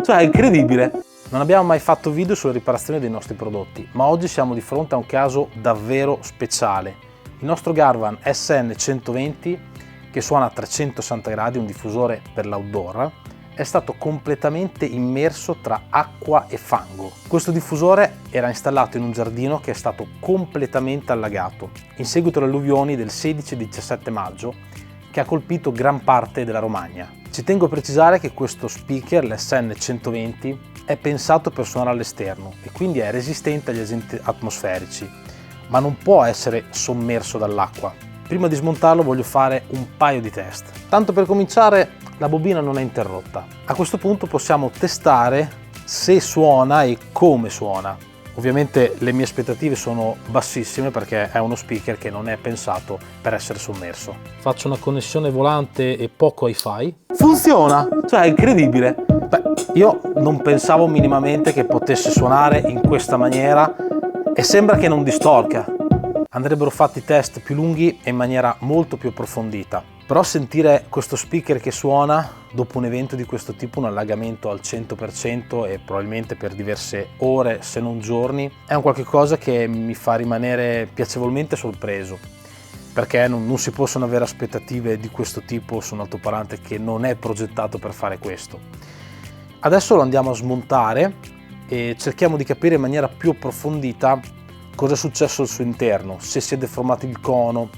Cioè è incredibile! Non abbiamo mai fatto video sulle riparazioni dei nostri prodotti, ma oggi siamo di fronte a un caso davvero speciale. Il nostro Garvan SN120, che suona a 360 gradi, un diffusore per l'outdoor, è stato completamente immerso tra acqua e fango. Questo diffusore era installato in un giardino che è stato completamente allagato in seguito alle alluvioni del 16 e 17 maggio che ha colpito gran parte della Romagna. Ci tengo a precisare che questo speaker, l'SN120, è pensato per suonare all'esterno e quindi è resistente agli agenti atmosferici, ma non può essere sommerso dall'acqua. Prima di smontarlo voglio fare un paio di test. Tanto per cominciare, la bobina non è interrotta. A questo punto possiamo testare se suona e come suona. Ovviamente le mie aspettative sono bassissime perché è uno speaker che non è pensato per essere sommerso. Faccio una connessione volante e poco hi-fi. Funziona! Cioè è incredibile! Beh, io non pensavo minimamente che potesse suonare in questa maniera e sembra che non distorca. Andrebbero fatti test più lunghi e in maniera molto più approfondita. Però sentire questo speaker che suona dopo un evento di questo tipo, un allagamento al 100% e probabilmente per diverse ore se non giorni, è un qualche cosa che mi fa rimanere piacevolmente sorpreso, perché non si possono avere aspettative di questo tipo su un altoparlante che non è progettato per fare questo. Adesso lo andiamo a smontare e cerchiamo di capire in maniera più approfondita cosa è successo al suo interno, se si è deformato il cono,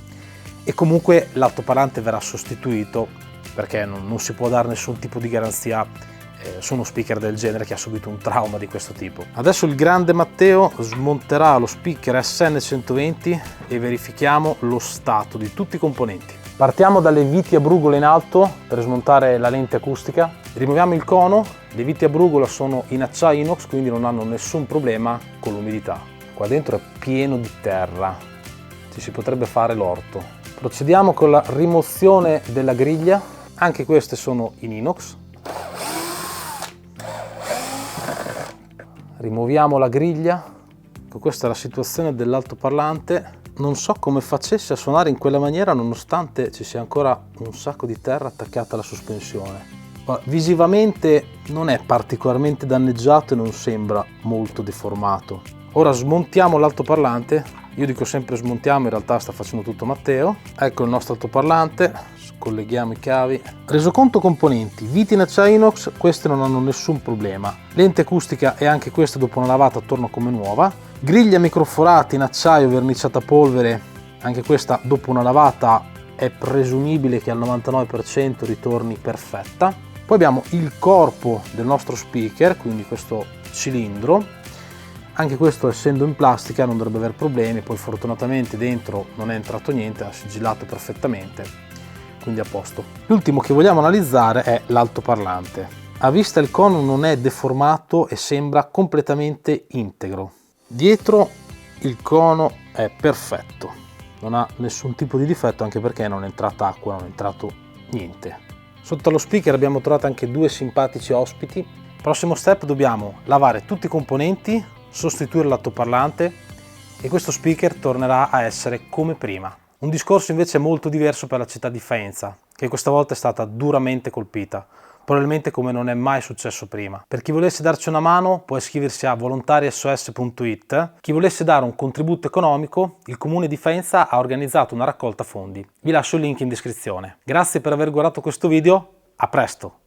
e comunque l'altoparlante verrà sostituito perché non si può dare nessun tipo di garanzia su uno speaker del genere che ha subito un trauma di questo tipo. Adesso il grande Matteo smonterà lo speaker SN120 e verifichiamo lo stato di tutti i componenti. Partiamo dalle viti a brugola in alto per smontare la lente acustica. Rimuoviamo il cono. Le viti a brugola sono in acciaio inox, quindi non hanno nessun problema con l'umidità. Qua dentro è pieno di terra, ci si potrebbe fare l'orto. Procediamo con la rimozione della griglia, anche queste sono in inox. Rimuoviamo la griglia. Questa è la situazione dell'altoparlante. Non so come facesse a suonare in quella maniera nonostante ci sia ancora un sacco di terra attaccata alla sospensione. Visivamente non è particolarmente danneggiato e non sembra molto deformato. Ora smontiamo l'altoparlante. Io dico sempre smontiamo, in realtà sta facendo tutto Matteo. Ecco il nostro altoparlante, scolleghiamo i cavi. Resoconto componenti, viti in acciaio inox, queste non hanno nessun problema. Lente acustica e anche questa dopo una lavata torna come nuova. Griglia microforata in acciaio verniciata a polvere, anche questa dopo una lavata è presumibile che al 99% ritorni perfetta. Poi abbiamo il corpo del nostro speaker, quindi questo cilindro. Anche questo, essendo in plastica, non dovrebbe aver problemi, poi fortunatamente dentro non è entrato niente, ha sigillato perfettamente, quindi a posto. L'ultimo che vogliamo analizzare è l'altoparlante. A vista il cono non è deformato e sembra completamente integro. Dietro il cono è perfetto, non ha nessun tipo di difetto, anche perché non è entrata acqua, non è entrato niente. Sotto allo speaker abbiamo trovato anche due simpatici ospiti. Prossimo step, dobbiamo lavare tutti i componenti, sostituire l'altoparlante e questo speaker tornerà a essere come prima. Un discorso invece molto diverso per la città di Faenza, che questa volta è stata duramente colpita, probabilmente come non è mai successo prima. Per chi volesse darci una mano può iscriversi a volontarisos.it. Chi volesse dare un contributo economico, il comune di Faenza ha organizzato una raccolta fondi. Vi lascio il link in descrizione. Grazie per aver guardato questo video, a presto!